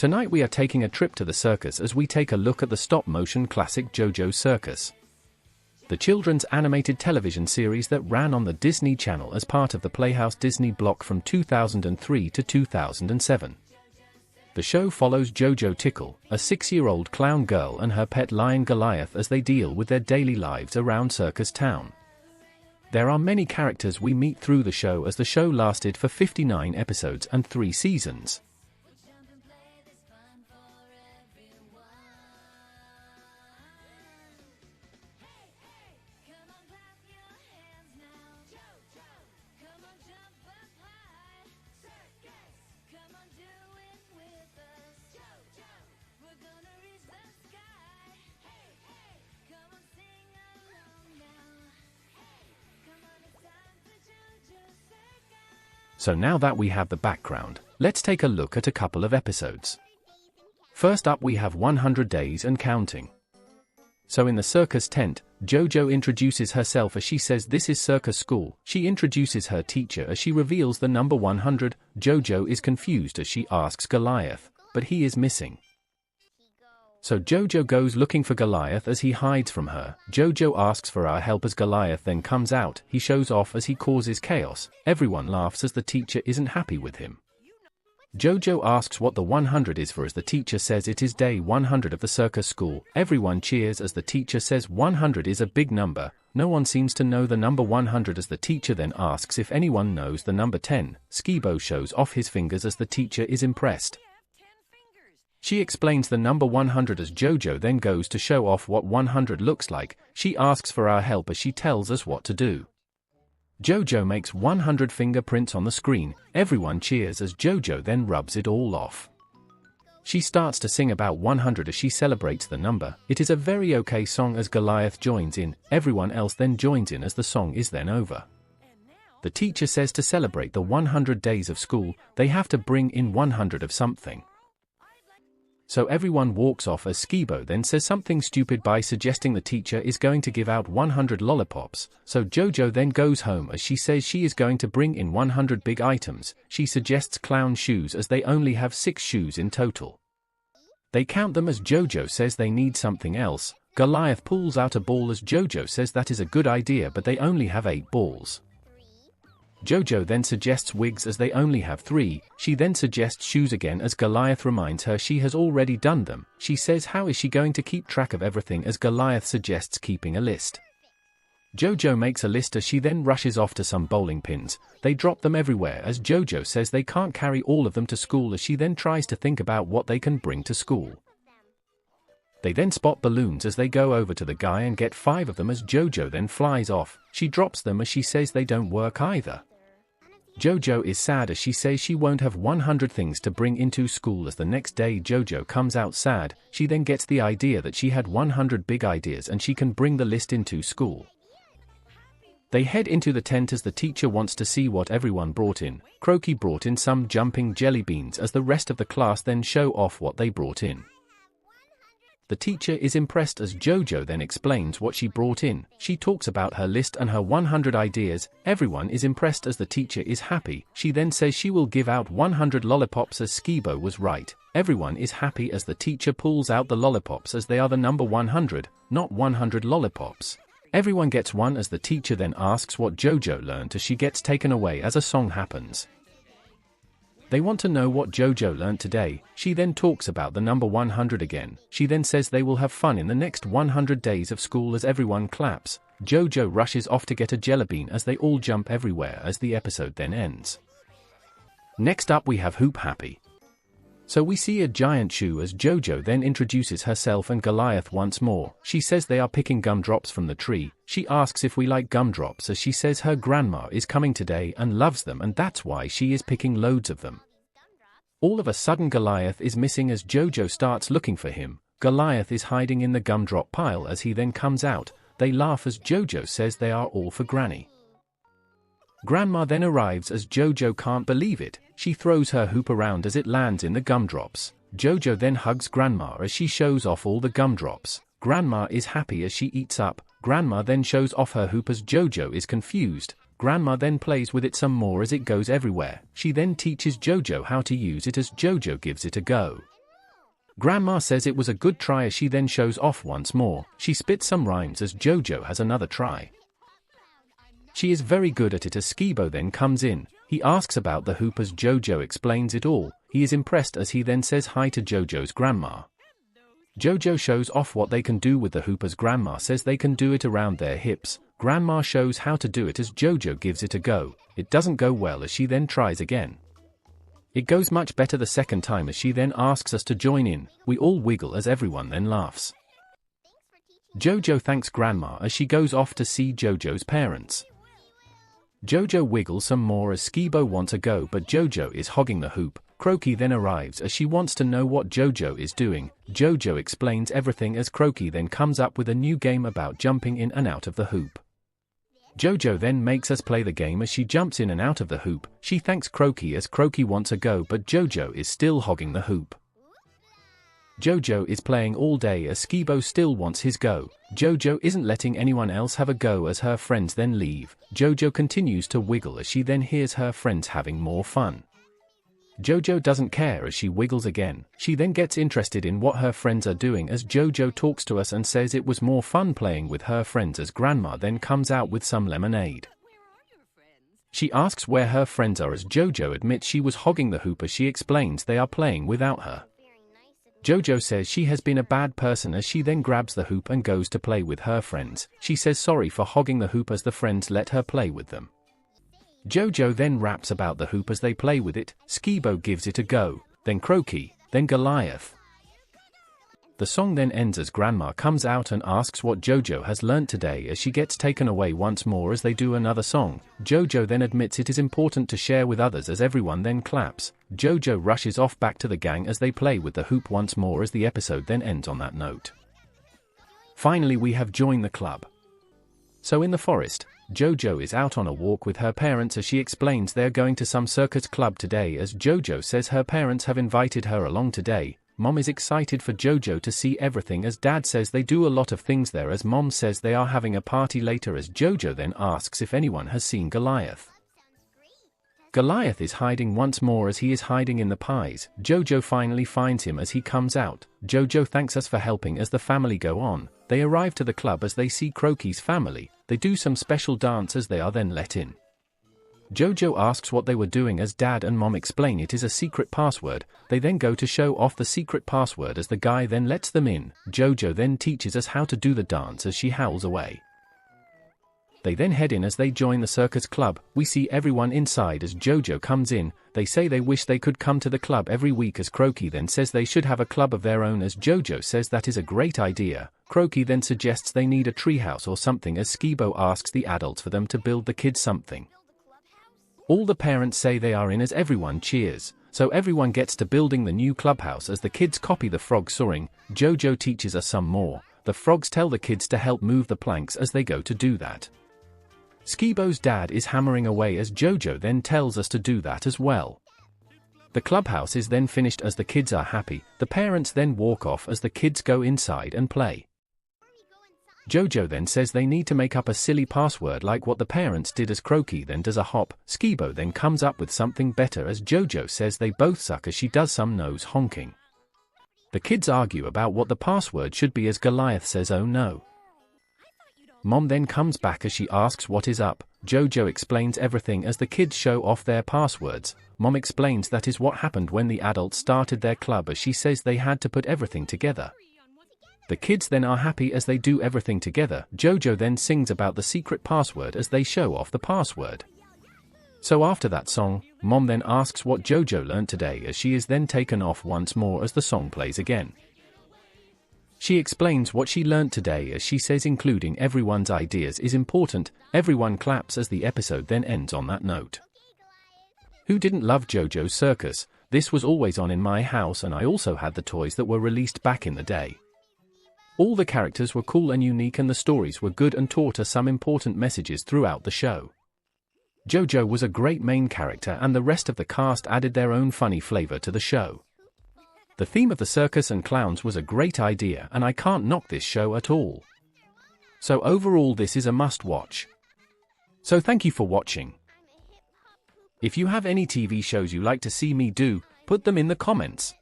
Tonight we are taking a trip to the circus as we take a look at the stop-motion classic JoJo's Circus, the children's animated television series that ran on the Disney Channel as part of the Playhouse Disney block from 2003 to 2007. The show follows JoJo Tickle, a 6-year-old clown girl, and her pet lion Goliath as they deal with their daily lives around Circus Town. There are many characters we meet through the show as the show lasted for 59 episodes and 3 seasons. So now that we have the background, let's take a look at a couple of episodes. First up we have 100 Days and Counting. So in the circus tent, JoJo introduces herself as she says this is circus school. She introduces her teacher as she reveals the number 100. JoJo is confused as she asks Goliath, but he is missing. So JoJo goes looking for Goliath as he hides from her. JoJo asks for our help as Goliath then comes out. He shows off as he causes chaos. Everyone laughs as the teacher isn't happy with him. JoJo asks what the 100 is for as the teacher says it is day 100 of the circus school. Everyone cheers as the teacher says 100 is a big number. No one seems to know the number 100 as the teacher then asks if anyone knows the number 10. Skibo shows off his fingers as the teacher is impressed. She explains the number 100 as JoJo then goes to show off what 100 looks like. She asks for our help as she tells us what to do. JoJo makes 100 fingerprints on the screen. Everyone cheers as JoJo then rubs it all off. She starts to sing about 100 as she celebrates the number. It is a very okay song as Goliath joins in. Everyone else then joins in as the song is then over. The teacher says to celebrate the 100 days of school, they have to bring in 100 of something. So everyone walks off as Skibo then says something stupid by suggesting the teacher is going to give out 100 lollipops. So JoJo then goes home as she says she is going to bring in 100 big items. She suggests clown shoes as they only have 6 shoes in total. They count them as JoJo says they need something else. Goliath pulls out a ball as JoJo says that is a good idea but they only have 8 balls. JoJo then suggests wigs as they only have 3. She then suggests shoes again as Goliath reminds her she has already done them. She says how is she going to keep track of everything as Goliath suggests keeping a list. JoJo makes a list as she then rushes off to some bowling pins. They drop them everywhere as JoJo says they can't carry all of them to school as she then tries to think about what they can bring to school. They then spot balloons as they go over to the guy and get 5 of them as JoJo then flies off. She drops them as she says they don't work either. JoJo is sad as she says she won't have 100 things to bring into school as the next day JoJo comes out sad. She then gets the idea that she had 100 big ideas and she can bring the list into school. They head into the tent as the teacher wants to see what everyone brought in. Croaky brought in some jumping jelly beans as the rest of the class then show off what they brought in. The teacher is impressed as JoJo then explains what she brought in. She talks about her list and her 100 ideas. Everyone is impressed as the teacher is happy. She then says she will give out 100 lollipops as Skibo was right. Everyone is happy as the teacher pulls out the lollipops as they are the number 100, not 100 lollipops. Everyone gets one as the teacher then asks what JoJo learned as she gets taken away as a song happens. They want to know what JoJo learned today. She then talks about the number 100 again. She then says they will have fun in the next 100 days of school as everyone claps. JoJo rushes off to get a jelly bean as they all jump everywhere as the episode then ends. Next up we have Hoop Happy. So we see a giant shoe as JoJo then introduces herself and Goliath once more. She says they are picking gumdrops from the tree. She asks if we like gumdrops as she says her grandma is coming today and loves them and that's why she is picking loads of them. All of a sudden Goliath is missing as JoJo starts looking for him. Goliath is hiding in the gumdrop pile as he then comes out. They laugh as JoJo says they are all for Granny. Grandma then arrives as JoJo can't believe it. She throws her hoop around as it lands in the gumdrops. JoJo then hugs Grandma as she shows off all the gumdrops. Grandma is happy as she eats up. Grandma then shows off her hoop as JoJo is confused. Grandma then plays with it some more as it goes everywhere. She then teaches JoJo how to use it as JoJo gives it a go. Grandma says it was a good try as she then shows off once more. She spits some rhymes as JoJo has another try. She is very good at it as Skibo then comes in. He asks about the hoop as JoJo explains it all. He is impressed as he then says hi to JoJo's grandma. JoJo shows off what they can do with the hoop as Grandma says they can do it around their hips. Grandma shows how to do it as JoJo gives it a go. It doesn't go well as she then tries again. It goes much better the second time as she then asks us to join in. We all wiggle as everyone then laughs. JoJo thanks Grandma as she goes off to see JoJo's parents. JoJo wiggles some more as Skibo wants a go but JoJo is hogging the hoop. Croaky then arrives as she wants to know what JoJo is doing. JoJo explains everything as Croaky then comes up with a new game about jumping in and out of the hoop. JoJo then makes us play the game as she jumps in and out of the hoop. She thanks Croaky as Croaky wants a go but JoJo is still hogging the hoop. JoJo is playing all day as Skibo still wants his go. JoJo isn't letting anyone else have a go as her friends then leave. JoJo continues to wiggle as she then hears her friends having more fun. JoJo doesn't care as she wiggles again. She then gets interested in what her friends are doing as JoJo talks to us and says it was more fun playing with her friends as Grandma then comes out with some lemonade. She asks where her friends are as JoJo admits she was hogging the hoop as she explains they are playing without her. JoJo says she has been a bad person as she then grabs the hoop and goes to play with her friends. She says sorry for hogging the hoop as the friends let her play with them. JoJo then raps about the hoop as they play with it. Skibo gives it a go, then Croaky, then Goliath. The song then ends as Grandma comes out and asks what JoJo has learnt today as she gets taken away once more as they do another song. JoJo then admits it is important to share with others as everyone then claps. JoJo rushes off back to the gang as they play with the hoop once more as the episode then ends on that note. Finally we have joined the club. So in the forest, JoJo is out on a walk with her parents as she explains they're going to some circus club today as JoJo says her parents have invited her along today. Mom is excited for JoJo to see everything as Dad says they do a lot of things there as Mom says they are having a party later as JoJo then asks if anyone has seen Goliath. Goliath is hiding once more as he is hiding in the pies. JoJo finally finds him as he comes out. JoJo thanks us for helping as the family go on. They arrive to the club as they see Croaky's family. They do some special dance as they are then let in. JoJo asks what they were doing as Dad and Mom explain it is a secret password. They then go to show off the secret password as the guy then lets them in. JoJo then teaches us how to do the dance as she howls away. They then head in as they join the circus club. We see everyone inside as JoJo comes in. They say they wish they could come to the club every week as Croaky then says they should have a club of their own as JoJo says that is a great idea. Croaky then suggests they need a treehouse or something as Skibo asks the adults for them to build the kids something. All the parents say they are in as everyone cheers. So everyone gets to building the new clubhouse as the kids copy the frog soaring. JoJo teaches us some more. The frogs tell the kids to help move the planks as they go to do that. Skibo's dad is hammering away as JoJo then tells us to do that as well. The clubhouse is then finished as the kids are happy. The parents then walk off as the kids go inside and play. JoJo then says they need to make up a silly password like what the parents did as Croaky then does a hop. Skibo then comes up with something better as JoJo says they both suck as she does some nose honking. The kids argue about what the password should be as Goliath says oh no. Mom then comes back as she asks what is up. JoJo explains everything as the kids show off their passwords. Mom explains that is what happened when the adults started their club as she says they had to put everything together. The kids then are happy as they do everything together. JoJo then sings about the secret password as they show off the password. So after that song, Mom then asks what JoJo learned today as she is then taken off once more as the song plays again. She explains what she learnt today as she says including everyone's ideas is important. Everyone claps as the episode then ends on that note. Who didn't love JoJo's Circus? This was always on in my house and I also had the toys that were released back in the day. All the characters were cool and unique and the stories were good and taught us some important messages throughout the show. JoJo was a great main character and the rest of the cast added their own funny flavor to the show. The theme of the circus and clowns was a great idea and I can't knock this show at all. So overall this is a must-watch. So thank you for watching. If you have any TV shows you like to see me do, put them in the comments.